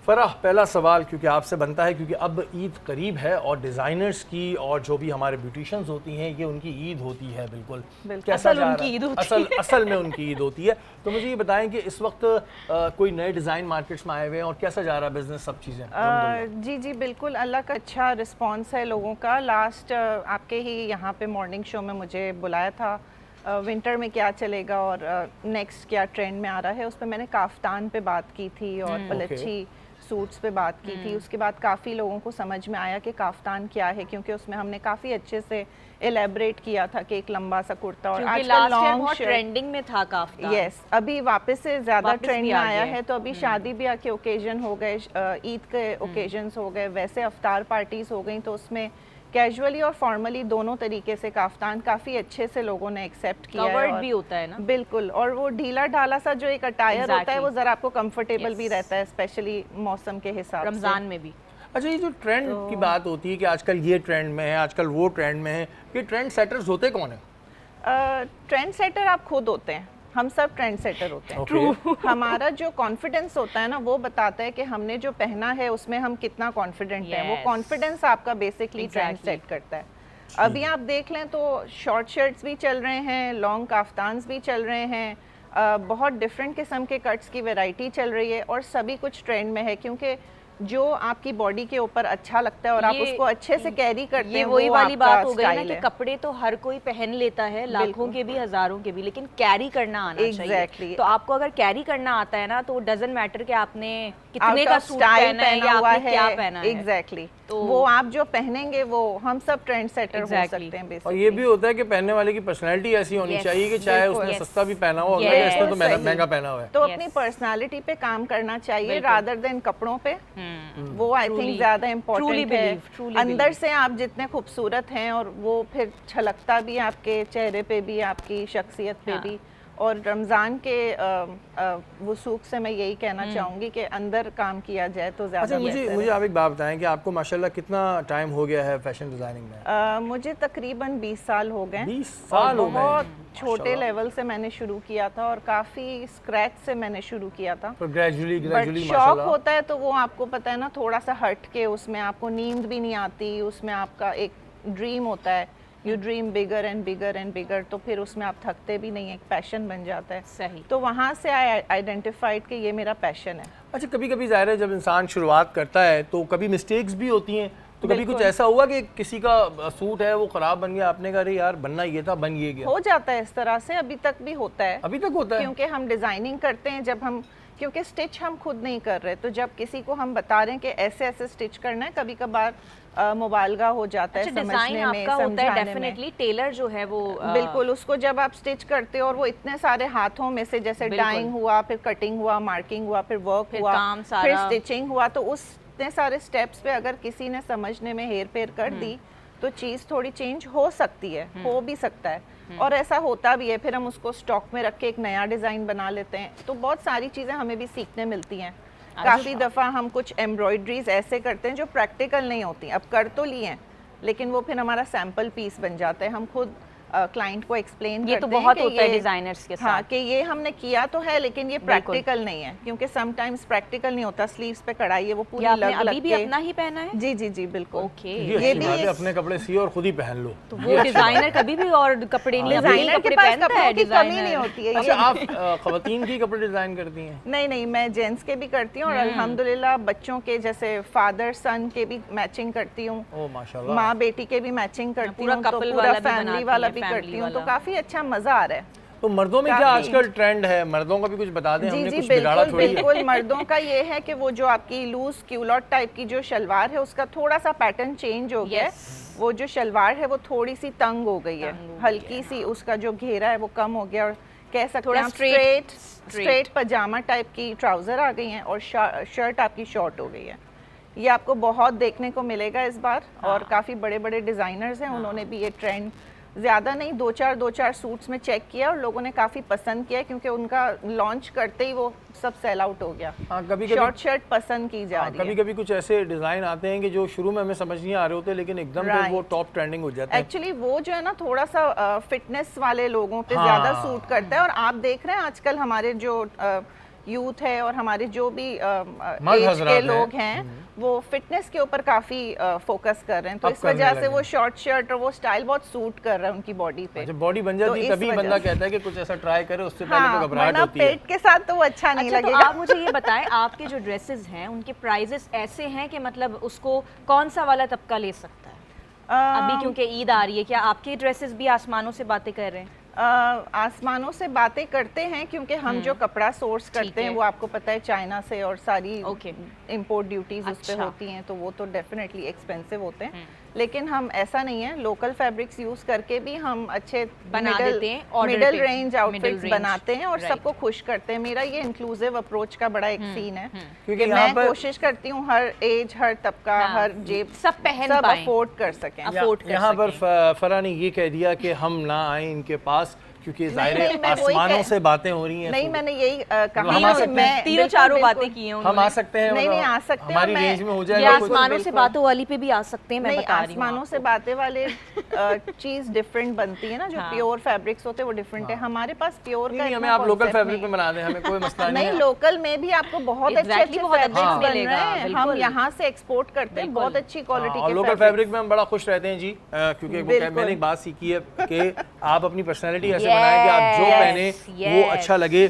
फराह, पहला सवाल क्योंकि आपसे बनता है, क्योंकि अब ईद करीब है और डिज़ाइनर्स की और जो भी हमारे ब्यूटिशियंस होती हैं ये उनकी ईद होती है। बिल्कुल कैसा जा रहा है? असल में उनकी ईद होती है। तो मुझे ये बताएं कि इस वक्त कोई नए डिज़ाइन मार्केट्स में आए हुए हैं और कैसा जा रहा है बिजनेस, सब चीज़ें? जी जी बिल्कुल, अल्लाह का अच्छा रिस्पॉन्स है लोगों का। लास्ट आपके ही यहाँ पे मॉर्निंग शो में मुझे बुलाया था विंटर में क्या चलेगा और नेक्स्ट क्या ट्रेंड में आ रहा है, उस पर मैंने काफ्तान पे बात की थी और पलच्छी सूट्स पे बात की थी। उसके बाद काफ़ी लोगों को समझ में आया कि काफ्तान क्या है, क्योंकि उसमें हमने काफ़ी अच्छे से एलेबरेट किया था कि एक लंबा सा कुर्ता और आजकल लॉन्ग ट्रेंडिंग में था काफ्तान। यस, अभी वापस से ज़्यादा ट्रेंड में आया है। तो अभी शादी ब्याह के ओकेजन हो गए, ईद के ओकेजन्स हो गए, वैसे अफ्तार पार्टीज हो गई, तो उसमें कैजुअली और फॉर्मली दोनों तरीके से काफ्तान काफ़ी अच्छे से लोगों ने एक्सेप्ट किया है। कवर्ड भी होता है ना? बिल्कुल, और वो ढीला ढाला सा जो एक अटायर होता है वो ज़रा आपको कंफर्टेबल भी रहता है, स्पेशली मौसम के हिसाब से, रमज़ान में भी। अच्छा, ये जो ट्रेंड की बात होती है कि आजकल ये ट्रेंड में है, आजकल वो ट्रेंड में है, ये ट्रेंड सेटर्स होते कौन है? ट्रेंड सेटर आप खुद होते हैं, हम सब ट्रेंड सेटर होते हैं। ट्रू। हमारा जो कॉन्फिडेंस होता है ना, वो बताता है कि हमने जो पहना है उसमें हम कितना कॉन्फिडेंट हैं। वो कॉन्फिडेंस आपका बेसिकली ट्रेंड सेट करता है। अभी आप देख लें तो शॉर्ट शर्ट्स भी चल रहे हैं, लॉन्ग काफ्तान्स भी चल रहे हैं, बहुत डिफरेंट किस्म के कट्स की वैरायटी चल रही है और सभी कुछ ट्रेंड में है, क्योंकि जो आपकी बॉडी के ऊपर अच्छा लगता है और आप उसको अच्छे से कैरी करते हैं, वही वाली बात हो गई ना कि कपड़े तो हर कोई पहन लेता है, लाखों के भी हजारों के भी, लेकिन कैरी करना आना चाहिए। तो आपको अगर कैरी करना आता है ना तो डजेंट मैटर कि आपने कितने का सूट पहना है या आपने क्या पहना है। एग्जैक्टली, तो वो आप जो पहनेंगे वो हम सब ट्रेंड सेटर हो सकते हैं बेसिकली। और ये भी होता है कि पहनने वाले की पर्सनैलिटी ऐसी होनी चाहिए कि चाहे उसने सस्ता भी पहना हो, अगर इसने तो महंगा पहना हुआ है, तो अपनी पर्सनैलिटी पे काम करना चाहिए रादर देन कपड़ों पे। वो आई थिंक ज्यादा इम्पोर्टेंट है। अंदर से आप जितने खूबसूरत हैं और वो फिर छलकता भी आपके चेहरे पे भी, आपकी शख्सियत पे भी। और रमज़ान के वसूख से मैं यही कहना चाहूँगी कि अंदर काम किया जाए तो ज़्यादा। अच्छा, मुझे आप एक बात बताएं कि आपको माशाल्लाह कितना टाइम हो गया है फैशन डिज़ाइनिंग में? मुझे तकरीबन 20 साल हो गए। 20 साल हो गए? बहुत छोटे लेवल से मैंने शुरू किया था और काफ़ी स्क्रैच से मैंने शुरू किया था। तो ग्रेजुअली शौक होता है तो वो आपको पता है ना, थोड़ा सा हट के, उसमें आपको नींद भी नहीं आती, उसमें आपका एक ड्रीम होता है, you dream bigger and bigger and bigger, तो फिर उसमें आप थकते भी नहीं, एक पैशन बन जाता है। सही। तो वहाँ से आई आइडेंटिफाइड कि ये मेरा पैशन है। अच्छा, कभी कभी ज़ाहिर है जब इंसान शुरुआत करता है तो कभी मिस्टेक्स भी होती हैं, तो कभी कुछ ऐसा हुआ कि किसी का सूट है वो ख़राब बन गया, आपने कहा अरे यार बनना ये था, बन ये गया? हो जाता है इस तरह से, अभी तक भी होता है। अभी तक होता है? क्योंकि हम डिज़ाइनिंग करते हैं, जब हम, क्योंकि स्टिच हम खुद नहीं कर रहे, तो जब किसी को हम बता रहे हैं कि ऐसे ऐसे स्टिच करना है, कभी कभार मुबालगा हो जाता है समझने में, समझाने में। टेलर जो है वो बिल्कुल, उसको जब आप स्टिच करते हो और वो इतने सारे हाथों में से, जैसे डाइंग हुआ, फिर कटिंग हुआ, मार्किंग हुआ, फिर वर्क हुआ, फिर स्टिचिंग हुआ, तो उस इतने सारे स्टेप्स पे अगर किसी ने समझने में हेर फेर कर दी तो चीज़ थोड़ी चेंज हो सकती है, हो भी सकता है, और ऐसा होता भी है। फिर हम उसको स्टॉक में रख के एक नया डिज़ाइन बना लेते हैं। तो बहुत सारी चीज़ें हमें भी सीखने मिलती हैं। काफ़ी दफ़ा हम कुछ एम्ब्रॉयडरीज ऐसे करते हैं जो प्रैक्टिकल नहीं होती, अब कर तो लिए हैं लेकिन वो फिर हमारा सैम्पल पीस बन जाता है। हम खुद क्लाइंट को एक्सप्लेन करते हैं, ये तो बहुत होता है डिजाइनर्स के साथ। हाँ, कि ये हमने किया तो है लेकिन ये प्रैक्टिकल नहीं है, क्योंकि समटाइम्स प्रैक्टिकल नहीं होता। स्लीव्स पे कढ़ाई है, वो पूरी लग अभी भी अपना ही पहना है? जी जी जी बिल्कुल। ओके, ये भी अपने कपड़े सी और खुद ही पहन लो। तो वो डिजाइनर कभी भी और कपड़े नहीं, डिजाइनर के पास कपड़ों की कमी नहीं होती है। अच्छा, आप खवातीन की कपड़े डिजाइन करती हैं? नहीं नहीं, मैं जेंट्स के भी करती हूँ और अल्हम्दुलिल्लाह बच्चों के, जैसे फादर सन के भी मैचिंग करती हूँ, माँ बेटी के भी मैचिंग करती हूँ, तो पूरा फैमिली वाला भी करती हूँ, तो काफी अच्छा मजा आ रहा है। तो मर्दों में क्या आजकल ट्रेंड है, मर्दों का भी कुछ बता दें? हमने कुछ बिगाड़ा थोड़ी है। बिल्कुल, मर्दों का ये है कि वो जो आपकी लूज क्यूलॉट टाइप की जो शलवार है उसका थोड़ा सा पैटर्न चेंज हो गया है। वो जो शलवार है वो थोड़ी सी तंग हो गई है, हल्की सी उसका जो घेरा है वो कम हो गया, और कह सकते हैं स्ट्रेट पजामा टाइप की ट्राउजर आ गई हैं और शर्ट आपकी शॉर्ट हो गई है। ये आपको बहुत देखने को मिलेगा इस बार। और काफ़ी बड़े बड़े डिज़ाइनर्स हैं, उन्होंने भी ये ट्रेंड ज़्यादा नहीं, दो चार सूट्स में चेक किया और लोगों ने काफ़ी पसंद किया, क्योंकि उनका लॉन्च करते ही वो सब सेल आउट हो गया। कभी शॉर्ट शर्ट पसंद की जा रही है। कभी कभी कुछ ऐसे डिज़ाइन आते हैं कि जो शुरू में हमें समझ नहीं आ रहे होते, लेकिन एकदम वो टॉप ट्रेंडिंग हो जाता है। एक्चुअली वो जो है ना, थोड़ा सा फिटनेस वाले लोगों पे ज़्यादा सूट करता है। और आप देख रहे हैं आजकल हमारे जो यूथ है और हमारे जो भी एज के लोग हैं वो फिटनेस के ऊपर काफी फोकस कर रहे हैं, तो इस वजह से वो शॉर्ट शर्ट और वो स्टाइल बहुत सूट कर रहा है उनकी बॉडी पे। जब बॉडी बन जाती है तभी बंदा कहता है कि कुछ ऐसा ट्राई करे, उससे पहले तो घबराहट होती है। पेट के साथ तो वो अच्छा नहीं लगेगा। तो आप मुझे ये बताएं, आपके जो ड्रेसेस हैं उनके प्राइजेस ऐसे हैं कि मतलब उसको कौन सा वाला तबका ले सकता है? अभी क्योंकि ईद आ रही है, क्या आपके ड्रेसेस भी आसमानों से बातें कर रहे हैं? आसमानों से बातें करते हैं क्योंकि हम जो कपड़ा सोर्स करते हैं वो आपको पता है चाइना से, और सारी इंपोर्ट ड्यूटीज उस पे होती हैं, तो वो तो डेफिनेटली एक्सपेंसिव होते हैं। लेकिन हम ऐसा नहीं है, लोकल फैब्रिक्स यूज करके भी हम अच्छे बना देते हैं, मिडिल रेंज आउटफिट्स बनाते हैं और सबको खुश करते हैं। मेरा ये इंक्लूसिव अप्रोच का बड़ा एक सीन है क्योंकि मैं कोशिश करती हूँ हर एज, हर तबका, हर जेब सब पहन सब अफोर्ड कर सकें। यहाँ पर फरा ने ये कह दिया कि हम ना आए इनके पास क्योंकि ज़ाहिर आसमानों से बातें हो रही हैं। नहीं, मैंने यही कहा कि मैं तीनों चारों बातें की हैं। हम आ सकते हैं, नहीं आ सकते, हमारी रेंज में हो जाएगा। आसमानों से बातों वाली पे भी आ सकते हैं, मैं बता रही हूं। आसमानों से बातें वाले चीज डिफरेंट बनती है ना, जो प्योर फैब्रिक्स होते हैं वो डिफरेंट है। हमारे पास प्योर का हमें आप लोकल फैब्रिक में बना दें, हमें कोई मसला नहीं है। लोकल में भी आपको बहुत अच्छे फैब्रिक्स बन रहे हैं, हम यहाँ से एक्सपोर्ट करते हैं बहुत अच्छी क्वालिटी के। लोकल फैब्रिक में हम बड़ा खुश रहते हैं जी, क्योंकि मैंने एक बात सीखी है कि आप अपनी पर्सनैलिटी ऐसे बनाएं कि आप जो पहने वो अच्छा लगे।